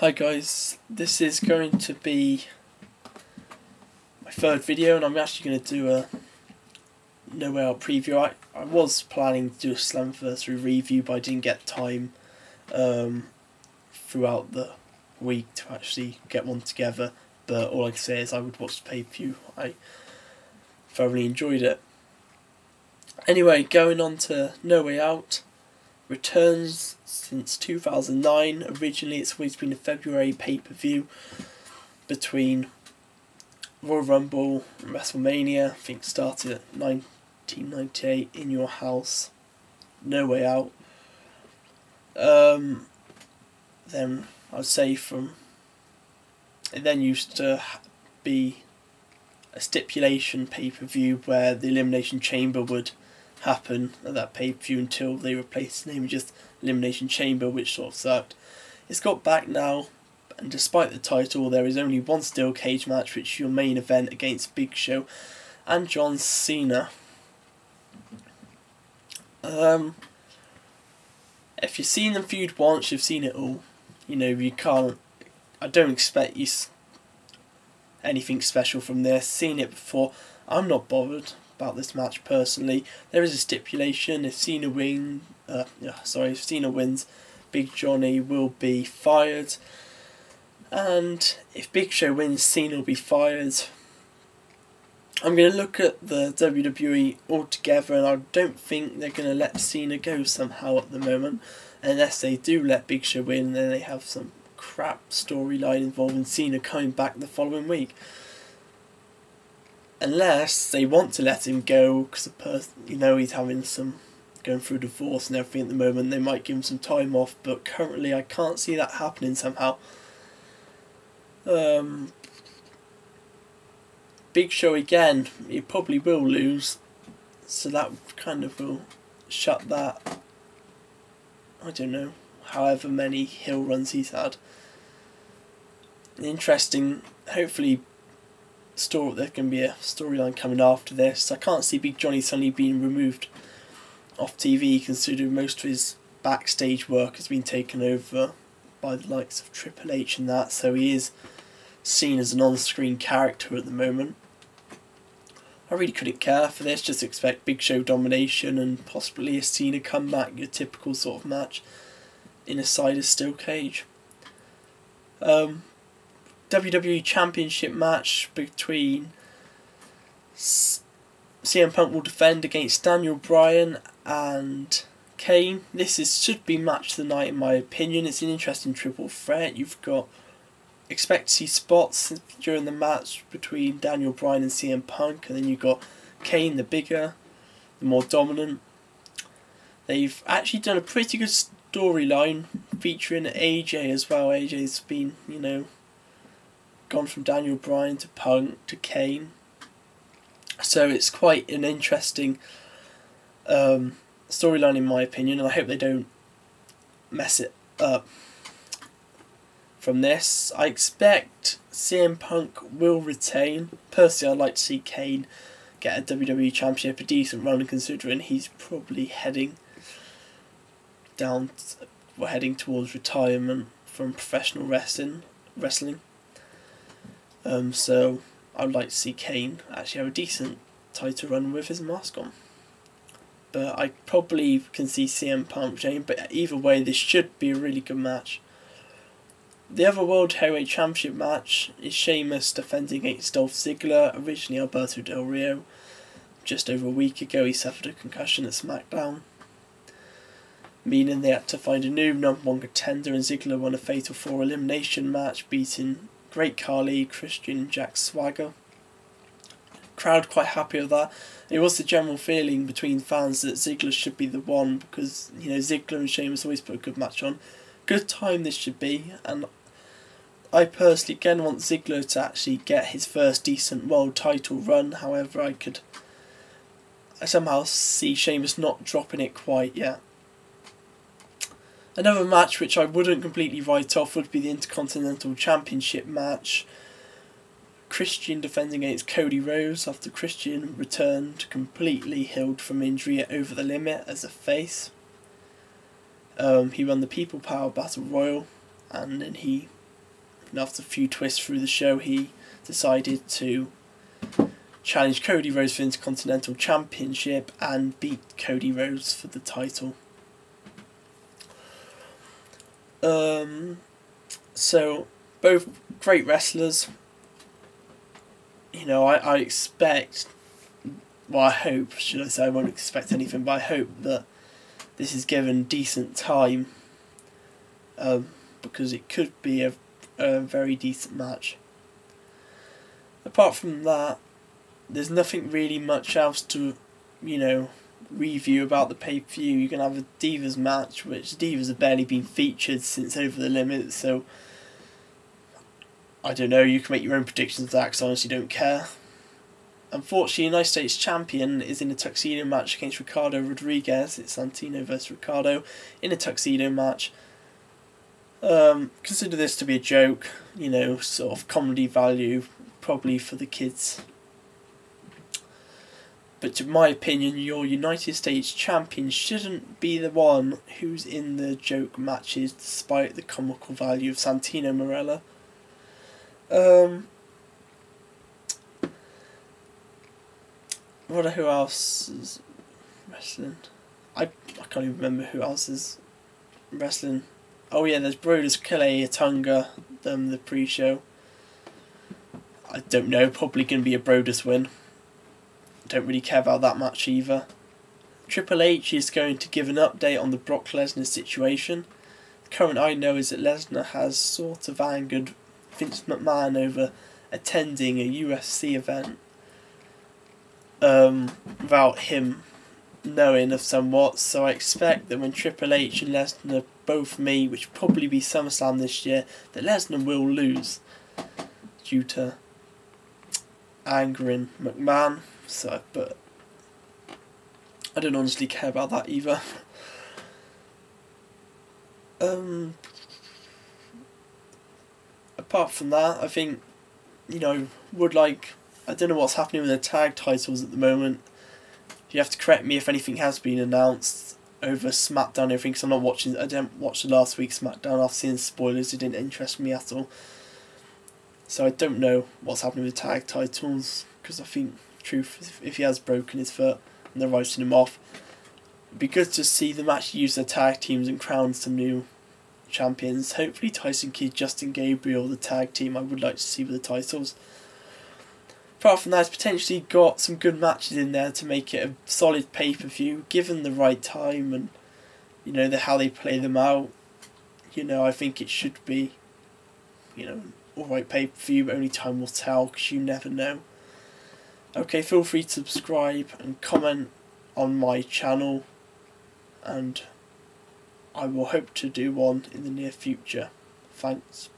Hi guys, this is going to be my third video and I'm actually going to do a No Way Out preview. I was planning to do a Slammiversary review, but I didn't get time throughout the week to actually get one together, but all I can say is I would watch the pay-per-view. I thoroughly enjoyed it. Anyway, going on to No Way Out. Returns since 2009. Originally it's always been a February pay-per-view between Royal Rumble and WrestleMania. I think it started at 1998 in your house. No Way Out. Then I'd say it then used to be a stipulation pay-per-view where the Elimination Chamber would happen at that pay-per-view until they replaced the name with just Elimination Chamber, which sort of sucked. It's got back now, and despite the title, there is only one steel cage match, which is your main event against Big Show and John Cena. If you've seen them feud once, you've seen it all. You know, I don't expect anything special from this. Seen it before. I'm not bothered about this match personally. There is a stipulation: if Cena wins, Big Johnny will be fired, and if Big Show wins, Cena will be fired. I'm going to look at the WWE altogether, and I don't think they're going to let Cena go somehow at the moment, unless they do let Big Show win, and then they have some crap storyline involving Cena coming back the following week. Unless they want to let him go because he's having going through divorce and everything at the moment, they might give him some time off, but currently I can't see that happening somehow. Big Show again, he probably will lose, so that kind of will shut that, I don't know, however many heel runs he's had. Interesting, hopefully there can be a storyline coming after this. I can't see Big Johnny suddenly being removed off TV, considering most of his backstage work has been taken over by the likes of Triple H and that, so he is seen as an on-screen character at the moment. I really couldn't care for this, just expect Big Show domination and possibly a Cena comeback, your typical sort of match in a side of steel cage. WWE Championship match between CM Punk will defend against Daniel Bryan and Kane. This should be match of the night in my opinion. It's an interesting triple threat. Expect to see spots during the match between Daniel Bryan and CM Punk, and then you've got Kane, the bigger, the more dominant. They've actually done a pretty good storyline featuring AJ as well. AJ's been, gone from Daniel Bryan to Punk to Kane, so it's quite an interesting storyline in my opinion, and I hope they don't mess it up from this. I expect CM Punk will retain. Personally, I'd like to see Kane get a WWE Championship, a decent run, considering he's probably heading towards retirement from professional wrestling. So I'd like to see Kane actually have a decent title run with his mask on. But I probably can see CM Punk retaining, but either way this should be a really good match. The other World Heavyweight Championship match is Sheamus defending against Dolph Ziggler, originally Alberto Del Rio. Just over a week ago he suffered a concussion at SmackDown, meaning they had to find a new #1 contender, and Ziggler won a Fatal 4 elimination match, beating Great Khali, Christian and Jack Swagger. Crowd quite happy with that. It was the general feeling between fans that Ziggler should be the one, because Ziggler and Sheamus always put a good match on. Good time this should be, and I personally again want Ziggler to actually get his first decent world title run. However, I somehow see Sheamus not dropping it quite yet. Another match which I wouldn't completely write off would be the Intercontinental Championship match. Christian defending against Cody Rhodes after Christian returned completely healed from injury at Over the Limit as a face. He won the People Power Battle Royal, and then he and after a few twists through the show, he decided to challenge Cody Rhodes for the Intercontinental Championship and beat Cody Rhodes for the title. So both great wrestlers. You know, I expect, well, I hope, should I say, I won't expect anything, but I hope that this is given decent time, because it could be a very decent match. Apart from that, there's nothing really much else to, you know, review about the pay-per-view. You're going to have a Divas match, which Divas have barely been featured since Over the Limit, so I don't know, you can make your own predictions of that because I honestly don't care. Unfortunately, United States Champion is in a tuxedo match against Ricardo Rodriguez. It's Santino versus Ricardo in a tuxedo match. Consider this to be a joke, you know, sort of comedy value, probably for the kids. But to my opinion, your United States Champion shouldn't be the one who's in the joke matches, despite the comical value of Santino Marella. Who else is wrestling? I can't even remember who else is wrestling. Oh yeah, there's Brodus Clay Otunga, the pre-show. I don't know, probably going to be a Brodus win. Don't really care about that match either. Triple H is going to give an update on the Brock Lesnar situation. The current I know is that Lesnar has sort of angered Vince McMahon over attending a UFC event without him knowing of somewhat, so I expect that when Triple H and Lesnar both meet, which will probably be SummerSlam this year, that Lesnar will lose due to angering McMahon. So, but I don't honestly care about that either. Apart from that, I think, you know, I don't know what's happening with the tag titles at the moment. You have to correct me if anything has been announced over SmackDown and everything, because I didn't watch the last week's SmackDown. I've seen spoilers, it didn't interest me at all. So I don't know what's happening with tag titles, because I think, truth, if he has broken his foot and they're writing him off, it'd be good to see them actually use their tag teams and crown some new champions. Hopefully Tyson Kidd, Justin Gabriel, the tag team, I would like to see with the titles. Apart from that, it's potentially got some good matches in there to make it a solid pay-per-view, given the right time and, you know, how they play them out. You know, I think it should be, you know, alright pay-per-view, but only time will tell, because you never know. Okay, feel free to subscribe and comment on my channel, and I will hope to do one in the near future. Thanks.